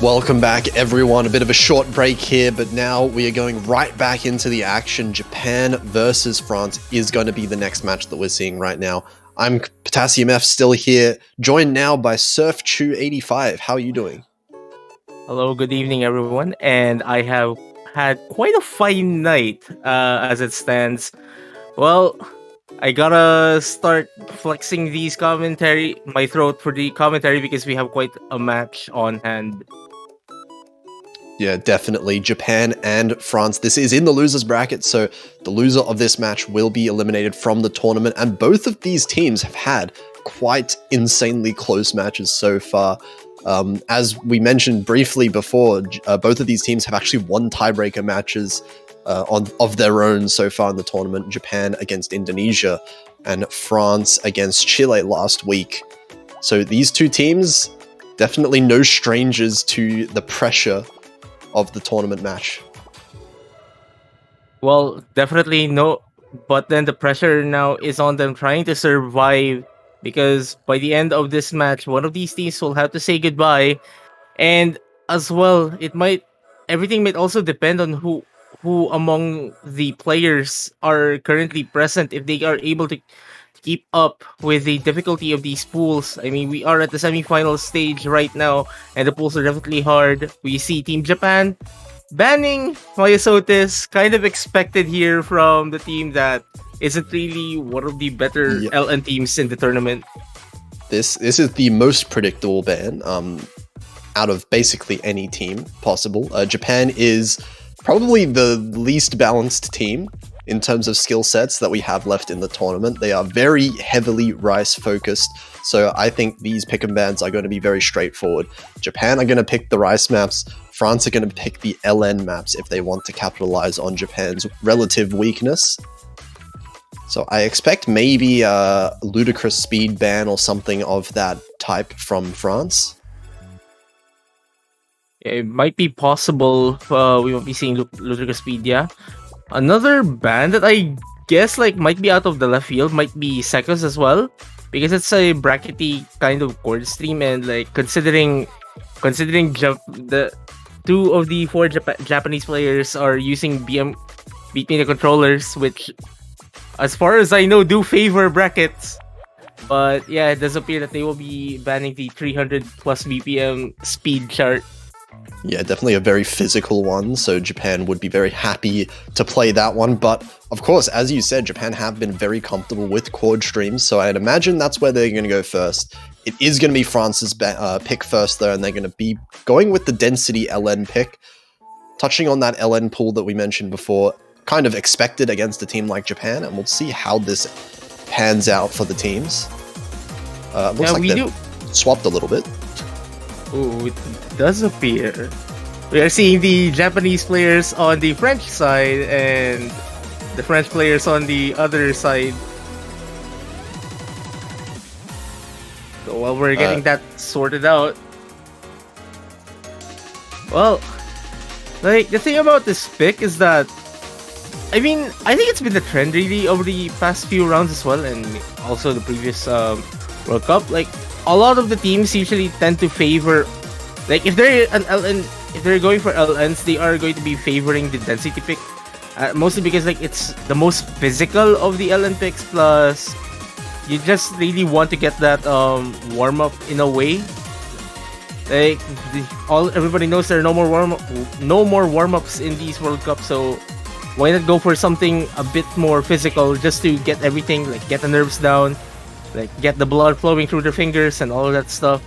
Welcome back, everyone. A bit of a short break here, but now we are going right back into the action. Japan versus France is going to be the next match that we're seeing right now. I'm Potassium F, still here, joined now by Surf285. How are you doing? Hello, good evening, everyone. And I have had quite a fine night as it stands. Well, I gotta start flexing my throat for the commentary because we have quite a match on hand. Yeah, definitely. Japan and France. This is in the losers bracket, so the loser of this match will be eliminated from the tournament. And both of these teams have had quite insanely close matches so far. As we mentioned briefly before, both of these teams have actually won tiebreaker matches of their own so far in the tournament. Japan against Indonesia and France against Chile last week. So these two teams, definitely no strangers to the pressure of the tournament match. Well, definitely no, but then the pressure now is on them trying to survive because by the end of this match, one of these teams will have to say goodbye. And as well, everything might also depend on who among the players are currently present, if they are able to keep up with the difficulty of these pools. I mean, we are at the semifinal stage right now, and the pools are definitely hard. We see Team Japan banning Myosotis, kind of expected here from the team that isn't really one of the better LN teams in the tournament. This is the most predictable ban out of basically any team possible. Japan is probably the least balanced team in terms of skill sets that we have left in the tournament. They are very heavily Rice focused, so I think these pick and bans are going to be very straightforward. Japan are going to pick the Rice maps, France are going to pick the LN maps if they want to capitalize on Japan's relative weakness. So I expect maybe a ludicrous speed ban or something of that type from France. It might be possible. We won't be seeing ludicrous speed, yeah. Another band that I guess might be out of the left field might be Sekos as well, because it's a brackety kind of chord stream, and considering the two of the four Japanese players are using Beat Me the controllers, which, as far as I know, do favor brackets. But yeah, it does appear that they will be banning the 300 plus BPM speed chart. Yeah, definitely a very physical one, so Japan would be very happy to play that one. But of course, as you said, Japan have been very comfortable with chord streams, so I'd imagine that's where they're going to go first. It is going to be France's pick first, though, and they're going to be going with the density LN pick. Touching on that LN pool that we mentioned before, kind of expected against a team like Japan, and we'll see how this pans out for the teams. Looks like they've swapped a little bit. Ooh, it does appear. We are seeing the Japanese players on the French side and the French players on the other side. So while we're getting that sorted out, well, the thing about this pick is that, I mean, I think it's been the trend really over the past few rounds as well, and also the previous World Cup. A lot of the teams usually tend to favor, if they're an LN, if they're going for LNs, they are going to be favoring the density pick, mostly because it's the most physical of the LN picks. Plus, you just really want to get that warm up in a way. Everybody knows there are no more warm ups in these World Cups, so why not go for something a bit more physical just to get everything, get the nerves down, get the blood flowing through their fingers and all of that stuff.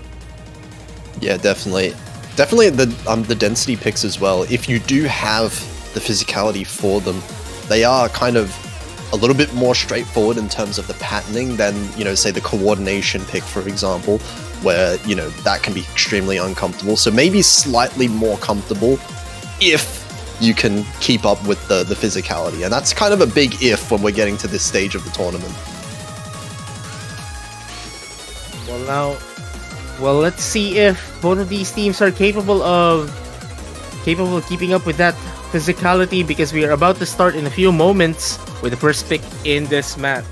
Yeah, definitely the density picks as well. If you do have the physicality for them, they are kind of a little bit more straightforward in terms of the patterning than, say the coordination pick, for example, where, that can be extremely uncomfortable. So maybe slightly more comfortable if you can keep up with the physicality. And that's kind of a big if when we're getting to this stage of the tournament. Well, let's see if both of these teams are capable of keeping up with that physicality, because we are about to start in a few moments with the first pick in this match.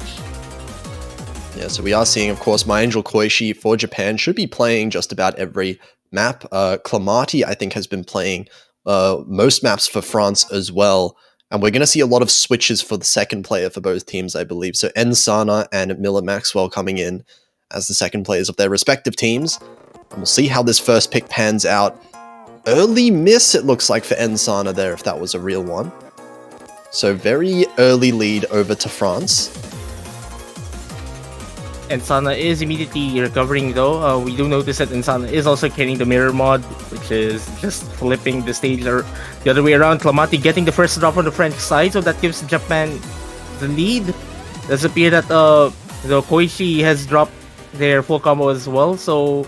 Yeah, so we are seeing, of course, My Angel Koishi for Japan should be playing just about every map. Clamati, I think, has been playing most maps for France as well. And we're going to see a lot of switches for the second player for both teams, I believe. So Ensana and Miller Maxwell coming in as the second players of their respective teams. And we'll see how this first pick pans out. Early miss, it looks like, for Ensana there, if that was a real one. So very early lead over to France. Ensana is immediately recovering though. We do notice that Ensana is also carrying the mirror mod, which is just flipping the stage or the other way around. Clamati getting the first drop on the French side, so that gives Japan the lead. It does appear that the Koichi has dropped their full combo as well, so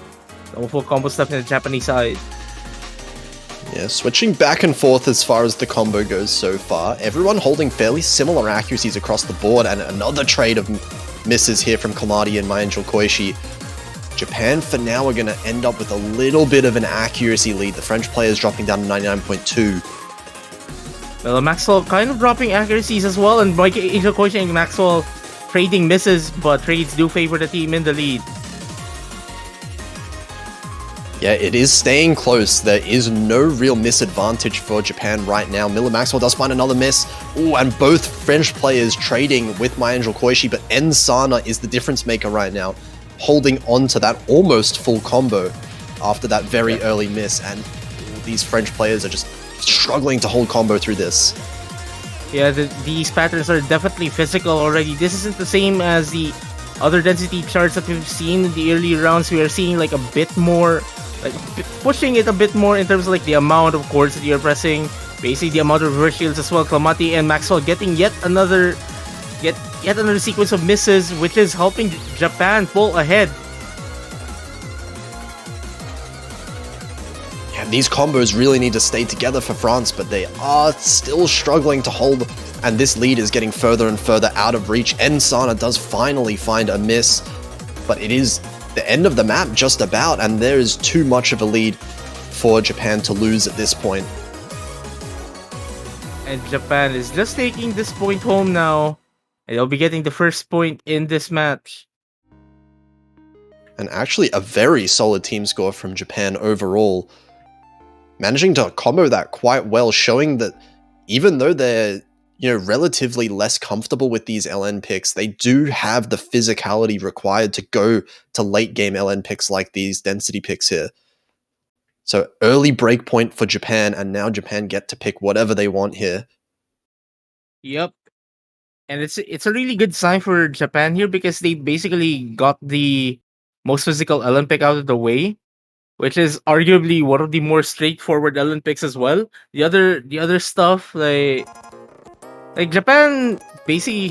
no full combo stuff in the Japanese side. Yeah, switching back and forth as far as the combo goes so far. Everyone holding fairly similar accuracies across the board, and another trade of misses here from Clamati and My Angel Koishi. Japan, for now, are going to end up with a little bit of an accuracy lead. The French players dropping down to 99.2. Well, Maxwell kind of dropping accuracies as well, and My Angel Koishi and Maxwell trading misses, but trades do favor the team in the lead. Yeah, it is staying close. There is no real misadvantage for Japan right now. Miller Maxwell does find another miss. Ooh, and both French players trading with My Angel Koishi, but Ensana is the difference maker right now, holding on to that almost full combo after that very early miss. And these French players are just struggling to hold combo through this. Yeah, these patterns are definitely physical already. This isn't the same as the other density charts that we've seen in the early rounds. We are seeing like a bit more, like pushing it a bit more in terms of like the amount of chords that you're pressing, basically the amount of reverse shields as well. Clamati and Maxwell getting yet another sequence of misses, which is helping Japan pull ahead. Yeah, these combos really need to stay together for France, but they are still struggling to hold, and this lead is getting further and further out of reach. Ensana does finally find a miss, but it is the end of the map just about, and there is too much of a lead for Japan to lose at this point. And Japan is just taking this point home now, and they'll be getting the first point in this match. And actually a very solid team score from Japan overall, managing to combo that quite well, showing that even though they're relatively less comfortable with these LN picks, they do have the physicality required to go to late game LN picks like these density picks here. So early breakpoint for Japan, and now Japan get to pick whatever they want here. Yep. And it's a really good sign for Japan here, because they basically got the most physical LN pick out of the way, which is arguably one of the more straightforward LN picks as well. The other stuff, like Japan basically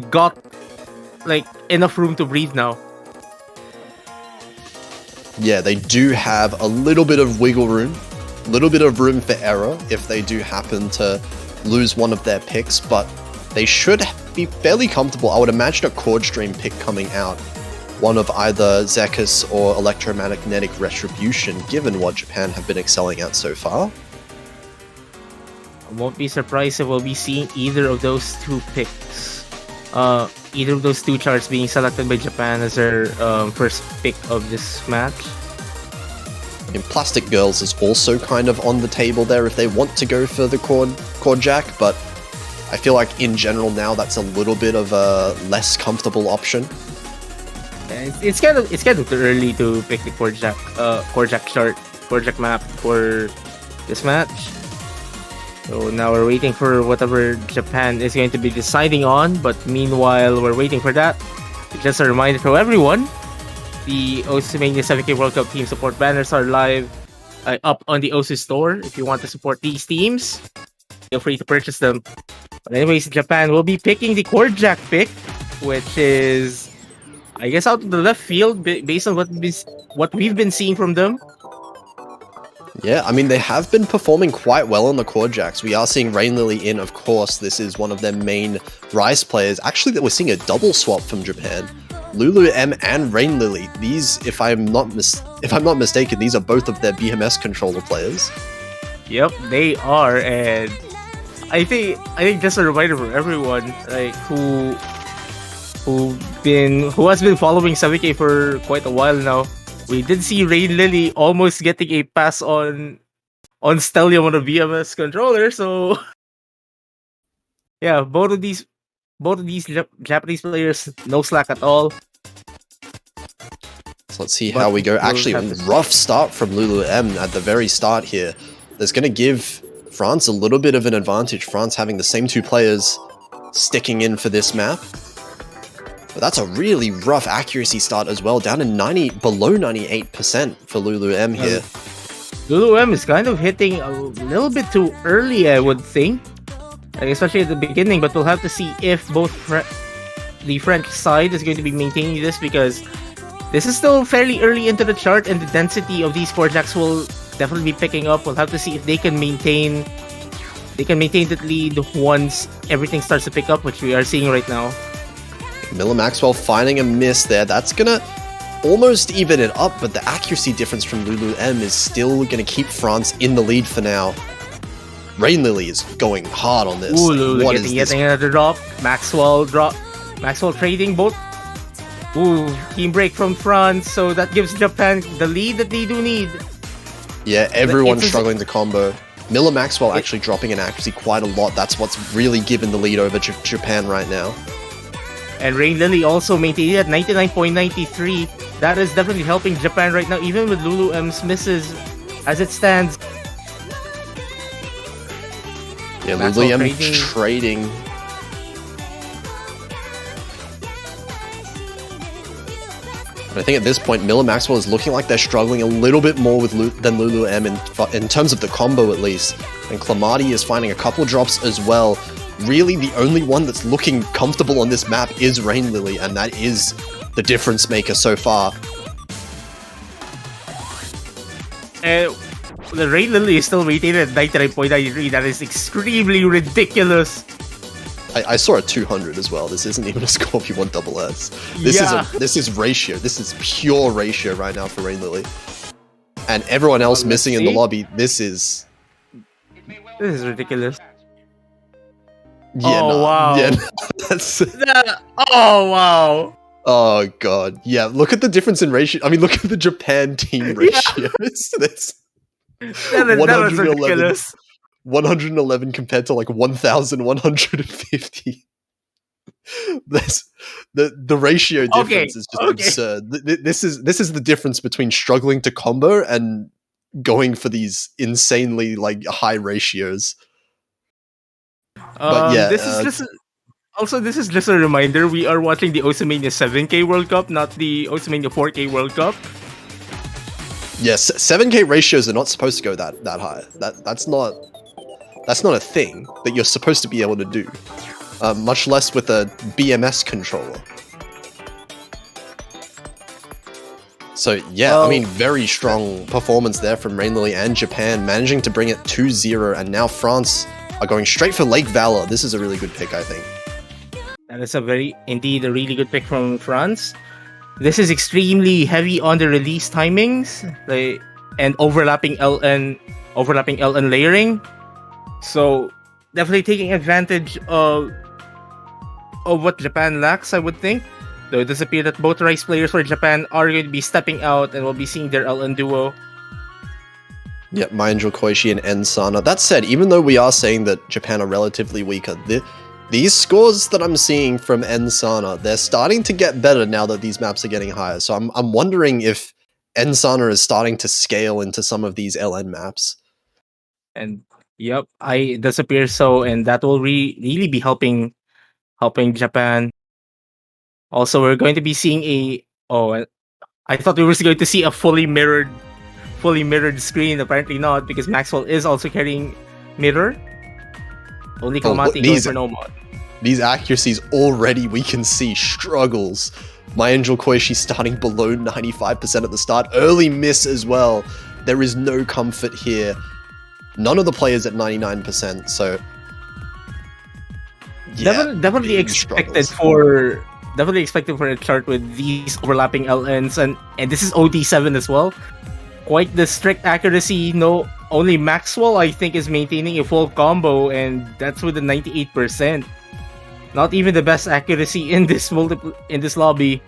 got like enough room to breathe now. Yeah, they do have a little bit of wiggle room, a little bit of room for error if they do happen to lose one of their picks, but they should be fairly comfortable. I would imagine a chord stream pick coming out, one of either Zekis or Electromagnetic Retribution, given what Japan have been excelling at so far. I won't be surprised if we'll be seeing either of those two picks, either of those two charts being selected by Japan as their first pick of this match. And Plastic Girls is also kind of on the table there if they want to go for the chord jack, but I feel like in general now that's a little bit of a less comfortable option. It's kind of too early to pick the chord jack map for this match. So now we're waiting for whatever Japan is going to be deciding on, but meanwhile we're waiting for that. Just a reminder to everyone, the Osimania 7K World Cup team support banners are live up on the OSU store. If you want to support these teams, feel free to purchase them. But anyways, Japan will be picking the chord jack pick, which is, I guess, out of the left field based on what we've been seeing from them. Yeah, I mean, they have been performing quite well on the chord jacks. We are seeing Rain Lily in, of course. This is one of their main Rise players. Actually, that we're seeing a double swap from Japan. Lulu M and Rain Lily. These, if I'm not mistaken, these are both of their BMS controller players. Yep, they are, and I think just a reminder for everyone, like who who has been following 7K for quite a while now. We did see Rain Lily almost getting a pass on Stellium on a VMS controller. So yeah, both of these Japanese players no slack at all. So let's see how we go. Actually, a rough start from Lulu M at the very start here. That's going to give France a little bit of an advantage. France having the same two players sticking in for this map. But that's a really rough accuracy start as well, down to below 98% for Lulu M here. Lulu M is kind of hitting a little bit too early, I would think, especially at the beginning. But we'll have to see if both the French side is going to be maintaining this, because this is still fairly early into the chart, and the density of these 4 jacks will definitely be picking up. We'll have to see if they can maintain the lead once everything starts to pick up, which we are seeing right now. Miller Maxwell finding a miss there. That's gonna almost even it up, but the accuracy difference from Lulu M is still gonna keep France in the lead for now. Rain Lily is going hard on this. Ooh, Lulu getting another drop. Maxwell trading both. Ooh, team break from France, so that gives Japan the lead that they do need. Yeah, everyone's struggling to combo. Miller Maxwell actually dropping in accuracy quite a lot. That's what's really given the lead over Japan right now. And Rain Lily also maintained at 99.93. That is definitely helping Japan right now, even with Lulu M's misses as it stands. Yeah, Lulu M trading. But I think at this point, Miller Maxwell is looking like they're struggling a little bit more than Lulu M in terms of the combo at least. And Clamati is finding a couple drops as well. Really, the only one that's looking comfortable on this map is Rain Lily, and that is the difference maker so far. The Rain Lily is still maintained at 99.93. That is extremely ridiculous. I saw a 200 as well. This isn't even a Scorpion SS. This is ratio. This is pure ratio right now for Rain Lily. And everyone else missing in the lobby. This is ridiculous. Yeah, wow. Yeah, oh wow. Oh god. Yeah, look at the difference in ratio. I mean, look at the Japan team ratio. That was ridiculous. 111 compared to like 1,150. The ratio difference is just absurd. This is the difference between struggling to combo and going for these insanely like high ratios. But yeah, this is just a reminder. We are watching the Osamania 7K World Cup, not the Osamania 4K World Cup. Yes, 7K ratios are not supposed to go that high. That's not a thing that you're supposed to be able to do. Much less with a BMS controller. So yeah, I mean, very strong performance there from Rain Lily and Japan, managing to bring it 2-0, and now France are going straight for Lake Valor. This is a really good pick, I think. That is indeed a really good pick from France. This is extremely heavy on the release timings, and overlapping LN layering. So definitely taking advantage of what Japan lacks, I would think. Though it does appear that both Rice players for Japan are going to be stepping out, and we'll be seeing their LN duo. Yeah, Maenjo Koishi and Ensana. That said, even though we are saying that Japan are relatively weaker, these scores that I'm seeing from Ensana, they're starting to get better now that these maps are getting higher. So I'm wondering if Ensana is starting to scale into some of these LN maps. And yep, it does appear so, and that will really be helping Japan. Also, we're going to be seeing I thought we were going to see a fully mirrored screen. Apparently not, because Maxwell is also carrying mirror. Only Clamati going for no mod. These accuracies already we can see struggles. Maenjo Koishi starting below 95% at the start. Early miss as well. There is no comfort here. None of the players at 99%, so yeah, definitely expected for a chart with these overlapping LNs, and this is OD7 as well. Quite the strict accuracy. No, only Maxwell I think is maintaining a full combo, and that's with a 98%. Not even the best accuracy in this lobby.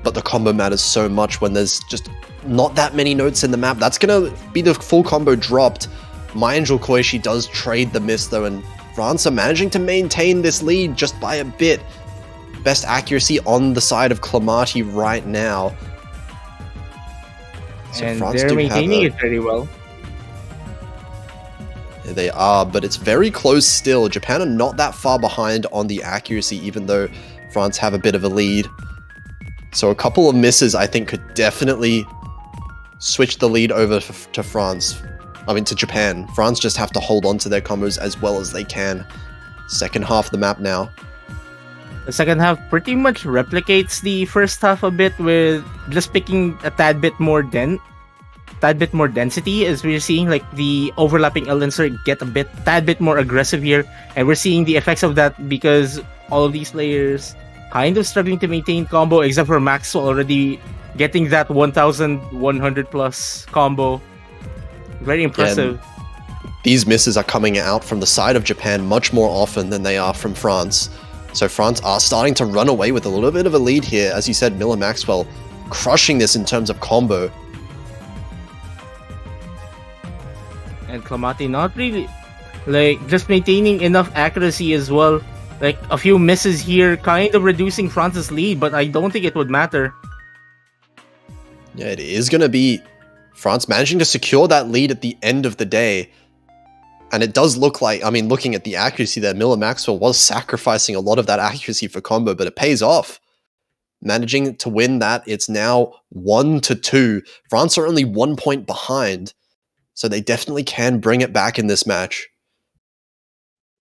But the combo matters so much when there's just not that many notes in the map. That's gonna be the full combo dropped. My Angel Koishi does trade the miss though, and France are managing to maintain this lead just by a bit. Best accuracy on the side of Clamati right now. So and France they're maintaining it very well. Yeah, they are, but it's very close still. Japan are not that far behind on the accuracy, even though France have a bit of a lead. So a couple of misses, I think, could definitely switch the lead over to France. I mean, to Japan. France just have to hold on to their combos as well as they can. Second half of the map now. The second half pretty much replicates the first half a bit, with just picking a tad bit more density, as we're seeing like the overlapping L insert get tad bit more aggressive here, and we're seeing the effects of that because all of these players kind of struggling to maintain combo, except for Maxwell already getting that 1,100 plus combo. Very impressive. Yeah, these misses are coming out from the side of Japan much more often than they are from France. So France are starting to run away with a little bit of a lead here. As you said, Miller Maxwell crushing this in terms of combo. And Clamati not really, like, just maintaining enough accuracy as well. Like, a few misses here kind of reducing France's lead, but I don't think it would matter. Yeah, it is going to be France managing to secure that lead at the end of the day. And it does look like, I mean, looking at the accuracy there, Miller Maxwell was sacrificing a lot of that accuracy for combo, but it pays off. Managing to win that, it's now 1-2. France are only 1 point behind, so they definitely can bring it back in this match.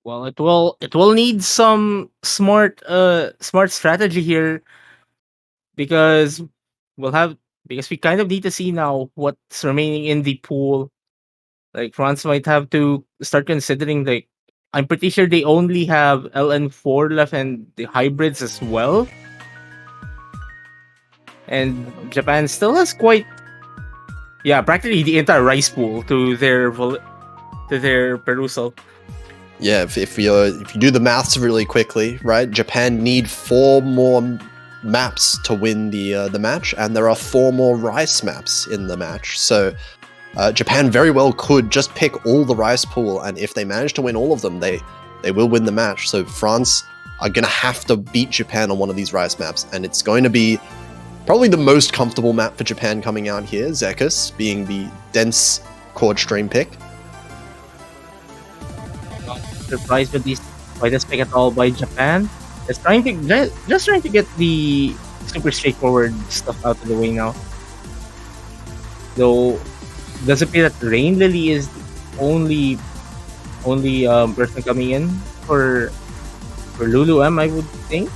Well, it will need some smart strategy here, because we kind of need to see now what's remaining in the pool. Like, France might have to start considering, like, I'm pretty sure they only have LN4 left and the hybrids as well. And Japan still has practically the entire rice pool to their perusal. Yeah, if you do the maths really quickly, right? Japan need 4 more maps to win the match, and there are 4 more rice maps in the match. So Japan very well could just pick all the rice pool, and if they manage to win all of them, they will win the match. So France are going to have to beat Japan on one of these rice maps, and it's going to be probably the most comfortable map for Japan coming out here, Zekus being the dense chord stream pick. Not surprised by this pick at all by Japan. Just trying to get the super straightforward stuff out of the way now. Though it does appear that Rain Lily is the only person coming in for Lulu M, I would think.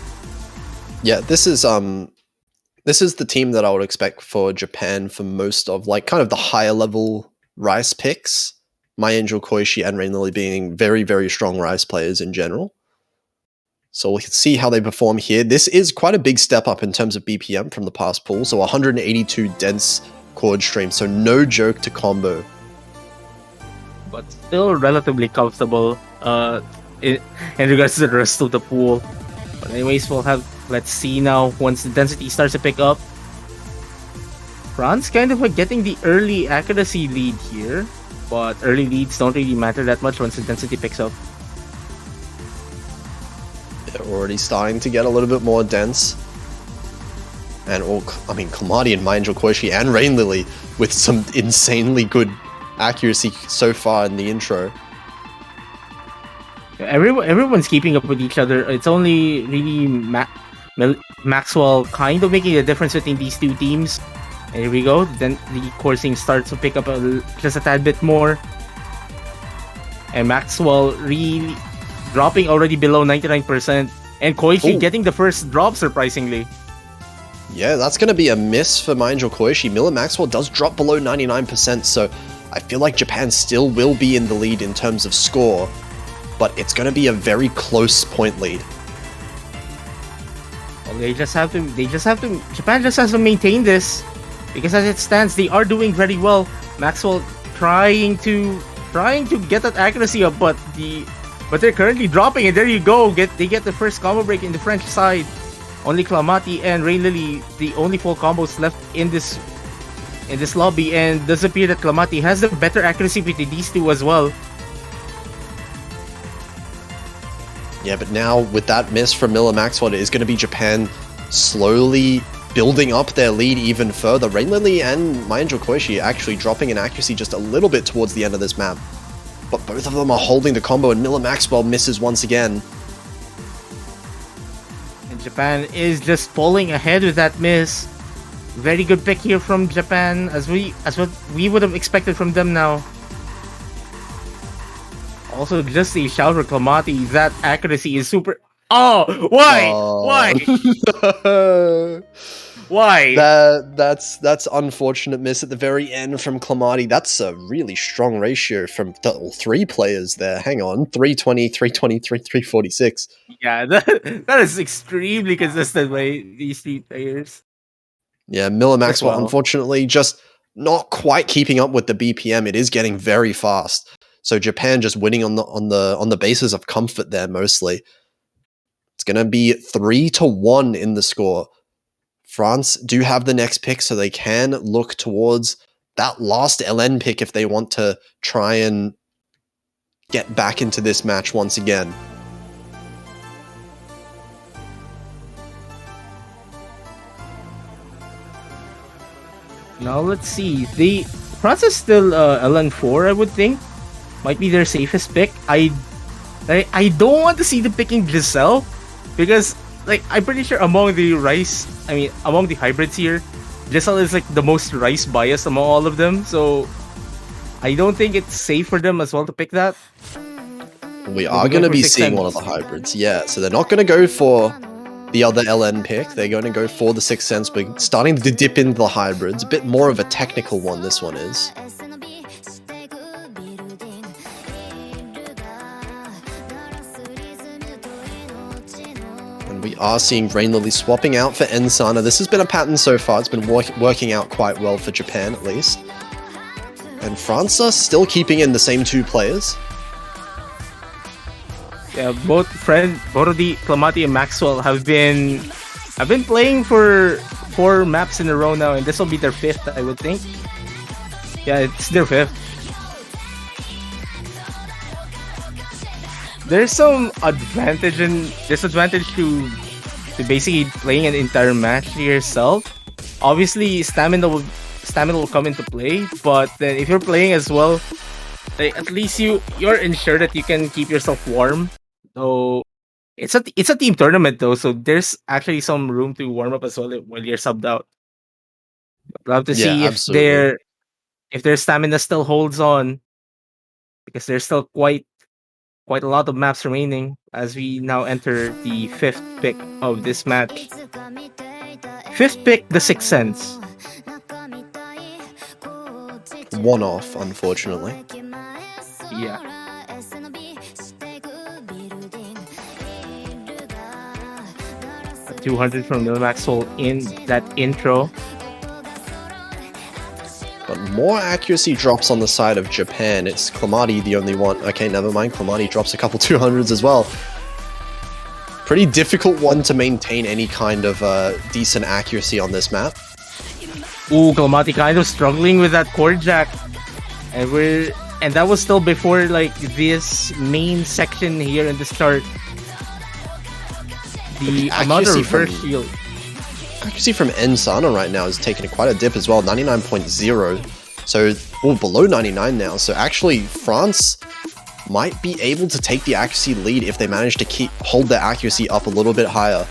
Yeah, this is the team that I would expect for Japan for most of, like, kind of the higher level rice picks. My Angel Koishi and Rain Lily being very, very strong rice players in general. So we'll see how they perform here. This is quite a big step up in terms of BPM from the past pool. So 182 dense chord stream, so no joke to combo. But still relatively comfortable in regards to the rest of the pool. But anyways, let's see now, once the density starts to pick up. France kind of getting the early accuracy lead here, but early leads don't really matter that much once the density picks up. They're already starting to get a little bit more dense. And Clamati and My Angel Koishi and Rain Lily with some insanely good accuracy so far in the intro. Everyone's keeping up with each other. It's only really Maxwell kind of making the difference between these two teams. And here we go. Then the coursing starts to pick up just a tad bit more. And Maxwell really dropping already below 99%. And Koichi getting the first drop, surprisingly. Yeah, that's going to be a miss for My Angel Koichi. Miller Maxwell does drop below 99%, so I feel like Japan still will be in the lead in terms of score, but it's going to be a very close point lead. Well, Japan just has to maintain this, because as it stands, they are doing very well. Maxwell trying to get that accuracy up, but but they're currently dropping, and there you go. They get the first combo break in the French side. Only Clamati and Rain Lily, the only full combos left in this lobby, and does appear that Clamati has the better accuracy between these two as well. Yeah, but now with that miss from Miller Maxwell, it is going to be Japan slowly building up their lead even further. Rain Lily and Maenjo Koishi actually dropping in accuracy just a little bit towards the end of this map. But both of them are holding the combo, and Miller Maxwell misses once again. And Japan is just falling ahead with that miss. Very good pick here from Japan, as what we would have expected from them now. Also, just a shout for Clamati. That accuracy is super. Oh, why? Oh. Why? Why? That's unfortunate miss at the very end from Clamati. That's a really strong ratio from three players there. Hang on, 320, 323, 346. Yeah, that is extremely consistent by these three players. Yeah, Miller Maxwell, unfortunately, just not quite keeping up with the BPM. It is getting very fast. So Japan just winning on the basis of comfort there mostly. It's gonna be 3-1 in the score. France do have the next pick, so they can look towards that last LN pick if they want to try and get back into this match once again. Now let's see. France is still LN4, I would think. Might be their safest pick. I don't want to see them picking Giselle, because I'm pretty sure among the hybrids here, Giselle is the most Rice biased among all of them. So I don't think it's safe for them as well to pick that. We are going to be seeing one of the hybrids, yeah. So they're not going to go for the other LN pick. They're going to go for the Sixth Sense, but starting to dip into the hybrids. A bit more of a technical one, this one is. And we are seeing Rain Lily swapping out for Ensana. This has been a pattern so far. It's been working out quite well for Japan, at least. And France are still keeping in the same two players. Yeah, both of the Clamati and Maxwell have been playing for 4 maps in a row now, and this will be their 5th, I would think. Yeah, it's their 5th. There's some advantage and disadvantage to basically playing an entire match yourself. Obviously, stamina will come into play, but then if you're playing as well, at least you're ensured that you can keep yourself warm. So it's a team tournament though, so there's actually some room to warm up as well while you're subbed out. I'd love to see if their stamina still holds on, because there's still quite a lot of maps remaining as we now enter the 5th pick of this match. 5th pick, the Sixth Sense. One off, unfortunately. Yeah. 200 from Miller Maxwell in that intro. But more accuracy drops on the side of Japan. It's Clamati the only one. Okay, never mind. Clamati drops a couple 200s as well. Pretty difficult one to maintain any kind of decent accuracy on this map. Ooh, Clamati kind of struggling with that cord jack. And that was still before this main section here in the start. The amount of reverse shield. Accuracy from Ensana right now is taking quite a dip as well, 99.0. So, below 99 now. So actually, France might be able to take the accuracy lead if they manage to hold their accuracy up a little bit higher.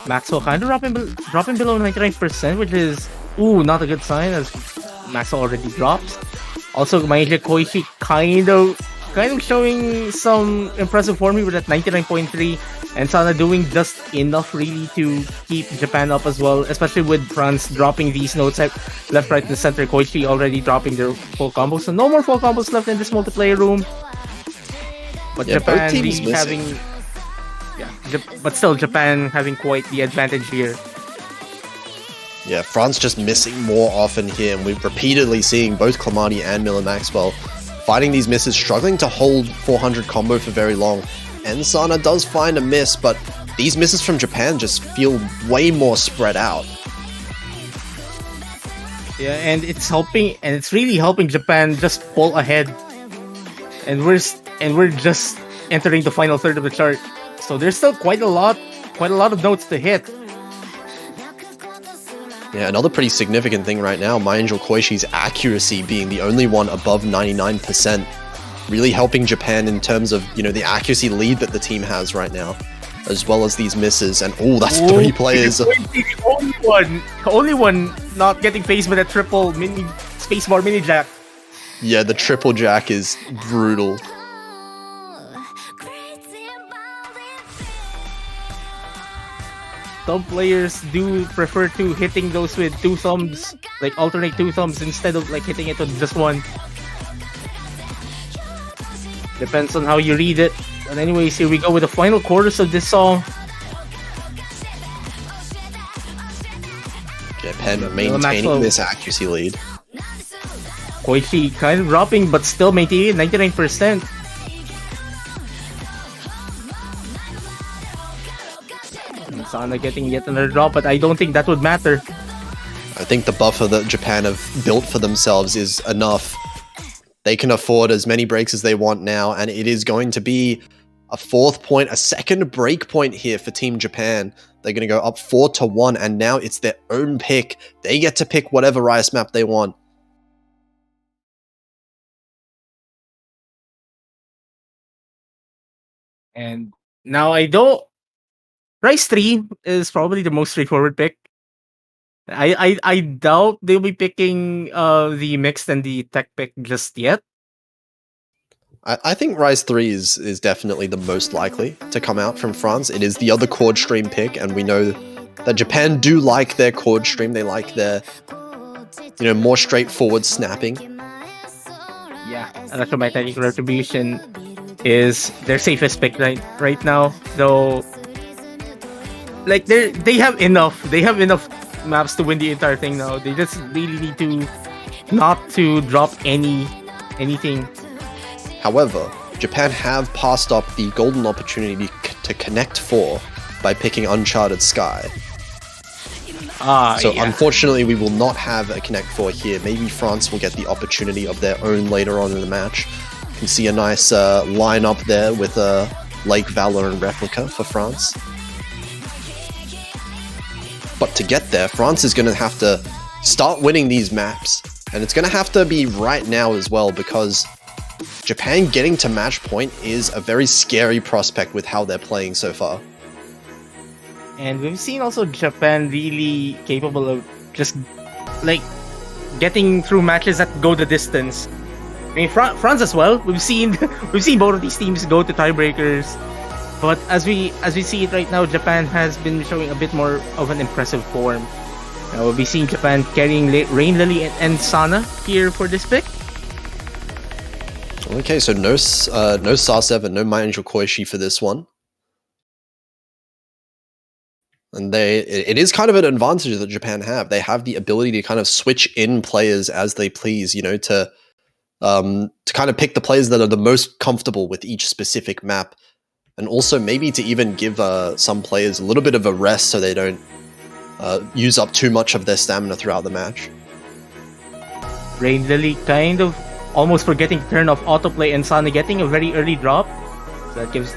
Maxwell kind of dropping below 99%, which is not a good sign, as Maxwell already drops. Also, Maenjo Koishi kind of showing some impressive form here with that 99.3, and Sana doing just enough really to keep Japan up as well, especially with France dropping these notes left, right, and center. Koichi already dropping their full combos, so no more full combos left in this multiplayer room. But Japan but still Japan having quite the advantage here. Yeah, France just missing more often here, and we're repeatedly seeing both Clamati and Miller Maxwell fighting these misses, struggling to hold 400 combo for very long. And Sana does find a miss, but these misses from Japan just feel way more spread out. Yeah, and it's really helping Japan just pull ahead. And we're just entering the final third of the chart. So there's still quite a lot of notes to hit. Yeah, another pretty significant thing right now, My Angel Koishi's accuracy being the only one above 99%, really helping Japan in terms of, you know, the accuracy lead that the team has right now, as well as these misses. And that's 3 players. The only one not getting phased with a triple spacebar mini jack. Yeah, the triple jack is brutal. Some players do prefer to hitting those with 2 thumbs, like alternate 2 thumbs instead of like hitting it with just one. Depends on how you read it. But anyways, here we go with the final chorus of this song. Japan maintaining this accuracy lead. Koichi kind of dropping, but still maintaining 99%. Sana getting yet another drop, but I don't think that would matter. I think the buffer that Japan have built for themselves is enough. They can afford as many breaks as they want now, and it is going to be a 4th point, a second break point here for Team Japan. They're going to go up 4-1, and now it's their own pick. They get to pick whatever Rice map they want. And now Rice 3 is probably the most straightforward pick. I doubt they'll be picking the mixed and the tech pick just yet. I think Rise 3 is definitely the most likely to come out from France. It is the other chord stream pick, and we know that Japan do like their chord stream. They like their, you know, more straightforward snapping. Yeah, Electromagnetic Retribution is their safest pick right now, though. Like they have enough maps to win the entire thing now. They just really need to not to drop anything. However, Japan have passed up the golden opportunity to connect 4 by picking Uncharted Sky. So yeah. Unfortunately, we will not have a connect 4 here. Maybe France will get the opportunity of their own later on in the match. You can see a nice lineup there with a Lake Valor and Replica for France. But to get there, France is going to have to start winning these maps. And it's going to have to be right now as well, because Japan getting to match point is a very scary prospect with how they're playing so far. And we've seen also Japan really capable of just like getting through matches that go the distance. I mean, France as well. We've seen both of these teams go to tiebreakers. But as we see it right now, Japan has been showing a bit more of an impressive form. Now we'll be seeing Japan carrying Rain Lily and Sana here for this pick. Okay, so no Sar7, no My Angel Koishi for this one. And it is kind of an advantage that Japan have. They have the ability to kind of switch in players as they please, you know, to kind of pick the players that are the most comfortable with each specific map. And also maybe to even give some players a little bit of a rest so they don't use up too much of their stamina throughout the match. Rain Lily kind of almost forgetting to turn off autoplay and Sana getting a very early drop. So that gives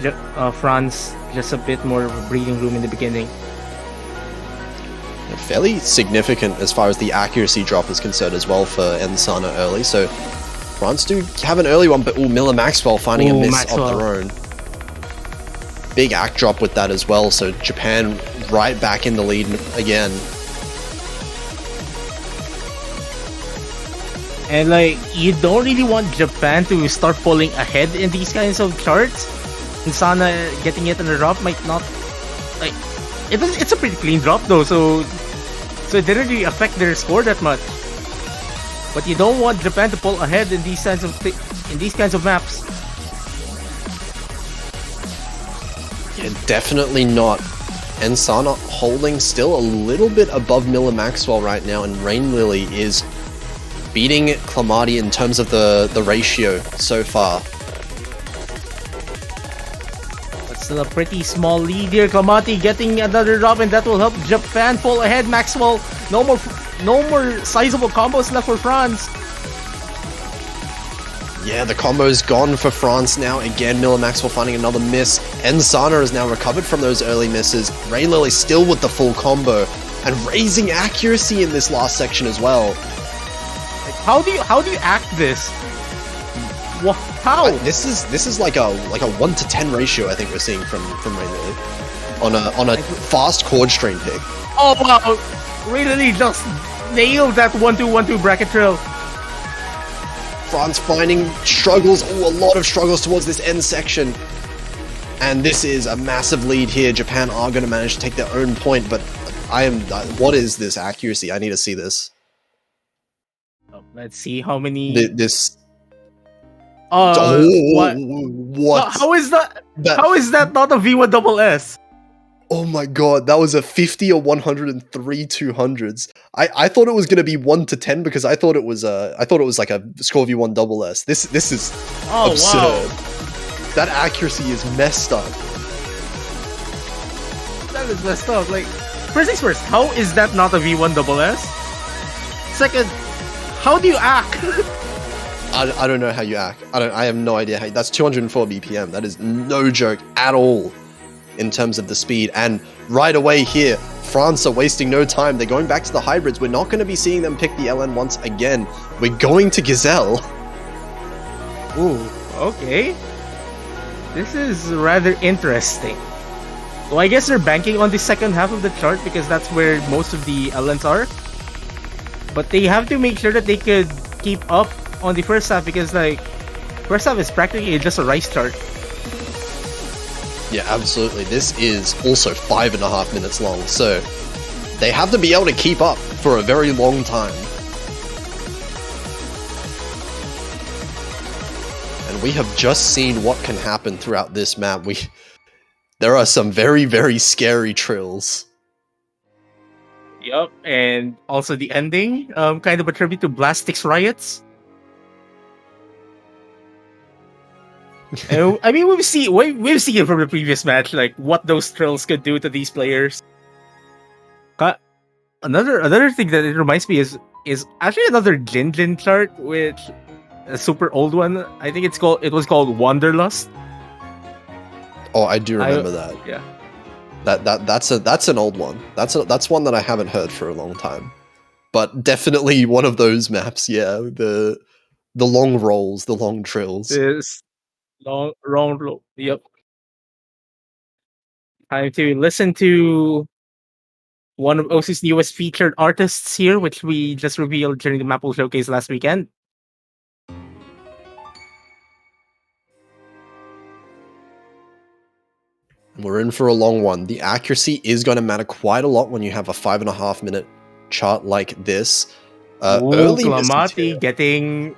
France just a bit more of a breathing room in the beginning. Fairly significant as far as the accuracy drop is concerned as well for Ensana early. So France do have an early one, but Miller Maxwell finding a miss of their own. Big act drop with that as well, so Japan right back in the lead again. And like, you don't really want Japan to start pulling ahead in these kinds of charts. And Sana getting it on the drop might not, like, it's a pretty clean drop though, so it didn't really affect their score that much. But you don't want Japan to pull ahead in these kinds of maps. Yeah, definitely not. And Sana holding still a little bit above Miller Maxwell right now, and Rain Lily is beating Clamati in terms of the ratio so far. But still a pretty small lead here. Clamati getting another drop, and that will help Japan pull ahead. Maxwell, no more sizable combos left for France. Yeah, the combo's gone for France now. Again, Miller Maxwell finding another miss. Ensana has now recovered from those early misses. Ray Lily still with the full combo and raising accuracy in this last section as well. How do you act this? How? This is like a 1 to 10 ratio I think we're seeing from Ray Lily on a fast chord strain pick. Oh wow! Ray Lily just nailed that 1-2-1-2 bracket drill. France finding struggles, a lot of struggles towards this end section. And this is a massive lead here. Japan are going to manage to take their own point, but what is this accuracy? I need to see this. Let's see how many... what? How is that? How is that not a V1SS? Oh my god, that was a 50 or 103 200s. I thought it was gonna be 1 to 10 because I thought it was like a Score V1 double S. This is absurd. Wow. That accuracy is messed up. That is messed up. Like, first things first, how is that not a V1 double S? Second, how do you act? I don't know how you act. I have no idea how. That's 204 BPM. That is no joke at all in terms of the speed. And right away here, France are wasting no time. They're going back to the hybrids. We're not going to be seeing them pick the LN once again. We're going to Gazelle. Ooh, okay. This is rather interesting. So I guess they're banking on the second half of the chart because that's where most of the LNs are. But they have to make sure that they could keep up on the first half because, like, first half is practically just a rice chart. Yeah, absolutely. This is also 5.5 minutes long, so they have to be able to keep up for a very long time. And we have just seen what can happen throughout this map. There are some very, very scary trills. Yup, and also the ending, kind of a tribute to Blastix Riots. I mean, we've seen it from the previous match, like what those trills could do to these players. Another thing that it reminds me is actually another Jin chart, which a super old one. I think it was called Wanderlust. Oh, I do remember that. Yeah, that's an old one. That's one that I haven't heard for a long time. But definitely one of those maps. Yeah, the long rolls, the long trills. Yep. Time to listen to one of OC's newest featured artists here, which we just revealed during the Maple Showcase last weekend. We're in for a long one. The accuracy is going to matter quite a lot when you have a 5.5 minute chart like this. Early Clamati getting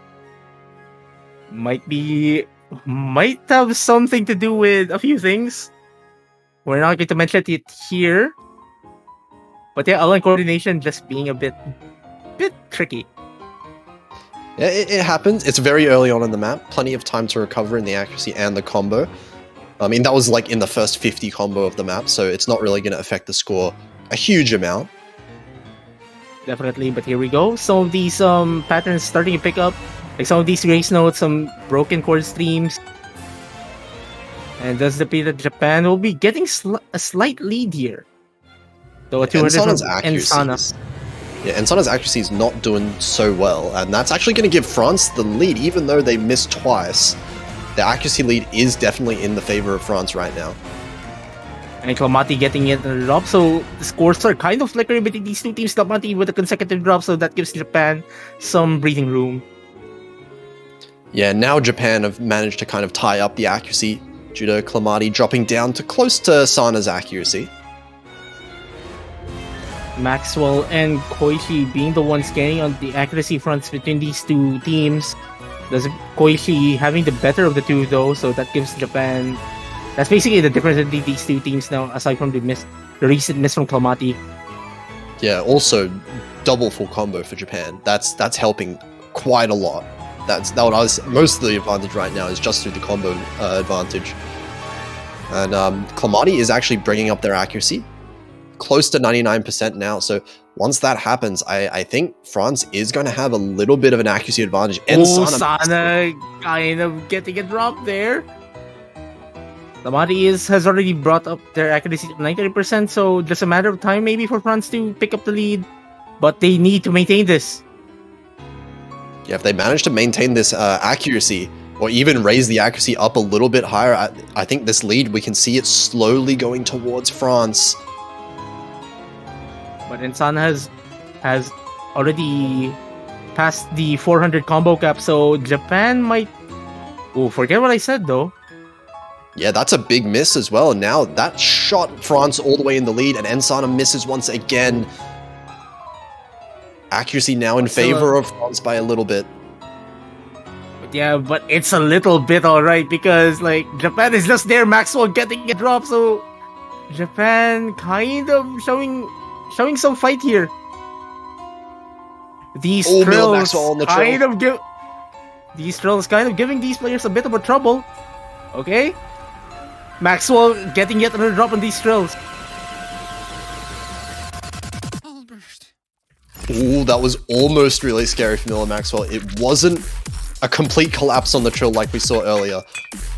might have something to do with a few things. We're not going to mention it here. But yeah, LN coordination just being a bit tricky. Yeah, it happens. It's very early on in the map. Plenty of time to recover in the accuracy and the combo. I mean, that was like in the first 50 combo of the map, so it's not really going to affect the score a huge amount. Definitely, but here we go. Some of these patterns starting to pick up. Like some of these race notes, some broken chord streams. And does appear that Japan will be getting a slight lead here. Though Ensana's accuracy. Yeah, Ensana's accuracy is not doing so well, and that's actually going to give France the lead, even though they missed twice. The accuracy lead is definitely in the favor of France right now. And Clamati getting it in a drop, so the scores are kind of flickering between these two teams. Clamati with a consecutive drop, so that gives Japan some breathing room. Yeah, now Japan have managed to kind of tie up the accuracy due to Clamati dropping down to close to Sana's accuracy. Maxwell and Koichi being the ones getting on the accuracy fronts between these two teams. Does Koichi having the better of the two though, so that gives Japan. That's basically the difference between these two teams now, aside from the recent miss from Clamati. Yeah, also double full combo for Japan. That's helping quite a lot. That's what I was. Most of the advantage right now is just through the combo advantage. And Clamati is actually bringing up their accuracy close to 99% now. So once that happens, I think France is going to have a little bit of an accuracy advantage. And Sana kind of getting a drop there. Clamati has already brought up their accuracy to 93%, so just a matter of time maybe for France to pick up the lead. But they need to maintain this. Yeah, if they manage to maintain this accuracy, or even raise the accuracy up a little bit higher, I think this lead, we can see it slowly going towards France. But Insana has already passed the 400 combo cap, so Japan might... Oh, forget what I said though. Yeah, that's a big miss as well. And now that shot France all the way in the lead, and Ensana misses once again. Accuracy now in favor of France by a little bit. Yeah, but it's a little bit alright, because like Japan is just there, Maxwell getting a drop, so Japan kind of showing some fight here. These trills kind of giving these players a bit of a trouble. Okay, Maxwell getting yet another drop on these trills. Ooh, that was almost really scary for Miller Maxwell. It wasn't a complete collapse on the trill like we saw earlier.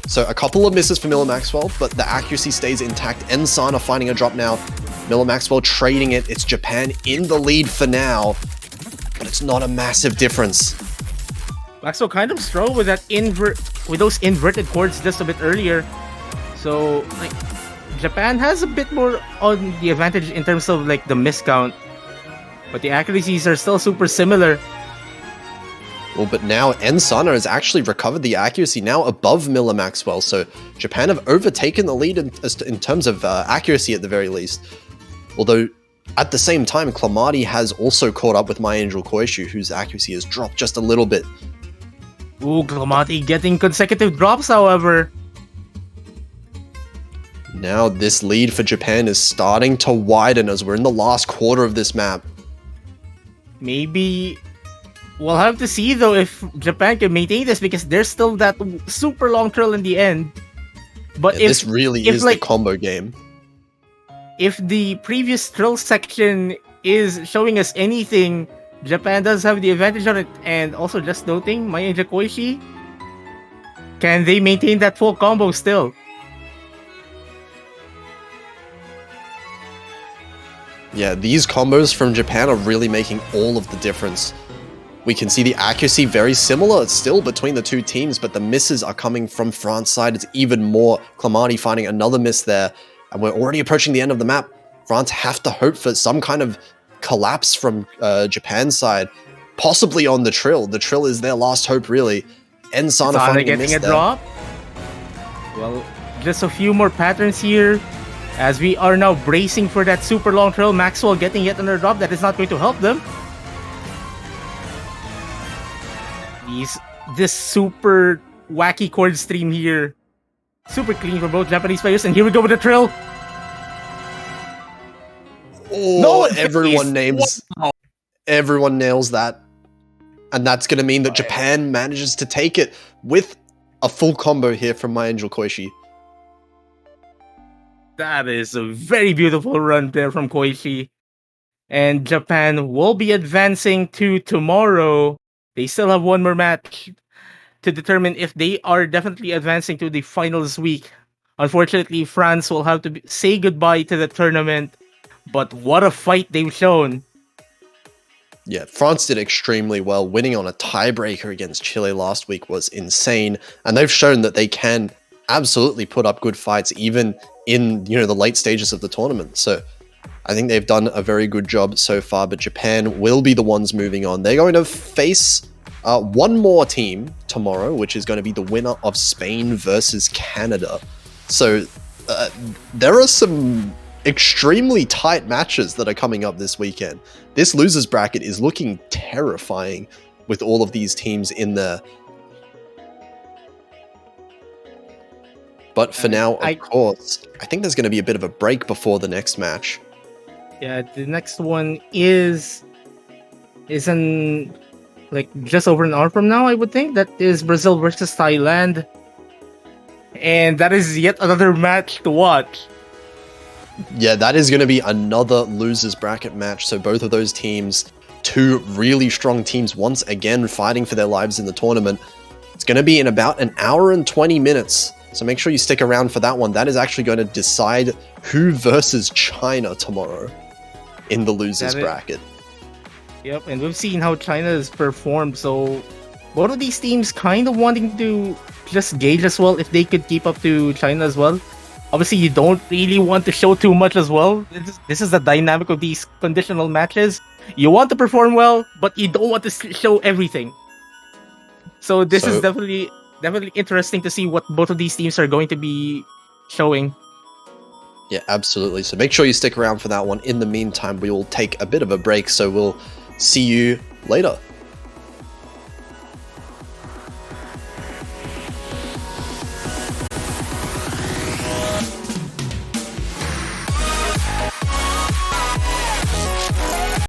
So a couple of misses for Miller Maxwell, but the accuracy stays intact. Ensana finding a drop now. Miller Maxwell trading it. It's Japan in the lead for now, but it's not a massive difference. Maxwell kind of struggled with that those inverted chords just a bit earlier. So like Japan has a bit more on the advantage in terms of like the miscount, but the accuracies are still super similar. Well, but now Ensana has actually recovered the accuracy, now above Miller Maxwell. So Japan have overtaken the lead in terms of accuracy at the very least. Although at the same time, Clamati has also caught up with My Angel Koishu, whose accuracy has dropped just a little bit. Ooh, Clamati getting consecutive drops, however. Now this lead for Japan is starting to widen as we're in the last quarter of this map. Maybe we'll have to see though if Japan can maintain this, because there's still that super long trill in the end. But yeah, this really is the combo game. If the previous trill section is showing us anything, Japan does have the advantage on it. And also just noting, Maya and Jakoishi, can they maintain that full combo still? Yeah, these combos from Japan are really making all of the difference. We can see the accuracy very similar still between the two teams, but the misses are coming from France side. It's even more. Clamati finding another miss there, and we're already approaching the end of the map. France have to hope for some kind of collapse from Japan's side, possibly on the trill. The trill is their last hope, really. Ensana finding getting a drop. Well, just a few more patterns here, as we are now bracing for that super long trill. Maxwell getting yet another drop that is not going to help them. This super wacky chord stream here, super clean for both Japanese players. And here we go with the trill. Oh, no, everyone nails that. And that's going to mean that Japan manages to take it with a full combo here from My Angel Koishi. That is a very beautiful run there from Koichi. And Japan will be advancing to tomorrow. They still have one more match to determine if they are definitely advancing to the finals week. Unfortunately, France will have to say goodbye to the tournament. But what a fight they've shown. Yeah, France did extremely well. Winning on a tiebreaker against Chile last week was insane. And they've shown that they can absolutely put up good fights even in, the late stages of the tournament. So I think they've done a very good job so far, but Japan will be the ones moving on. They're going to face one more team tomorrow, which is going to be the winner of Spain versus Canada. So there are some extremely tight matches that are coming up this weekend. This losers bracket is looking terrifying with all of these teams in there. But for now, of course, I think there's going to be a bit of a break before the next match. Yeah, the next one is an like just over an hour from now, I would think. That is Brazil versus Thailand. And that is yet another match to watch. Yeah, that is going to be another losers bracket match. So both of those teams, two really strong teams, once again fighting for their lives in the tournament. It's going to be in about an hour and 20 minutes. So make sure you stick around for that one. That is actually going to decide who versus China tomorrow in the losers bracket. Yep, and we've seen how China has performed. So both of these teams kind of wanting to just gauge as well if they could keep up to China as well. Obviously, you don't really want to show too much as well. This is the dynamic of these conditional matches. You want to perform well, but you don't want to show everything. So this is definitely interesting to see what both of these teams are going to be showing. Yeah, absolutely. So make sure you stick around for that one. In the meantime, we will take a bit of a break, so we'll see you later.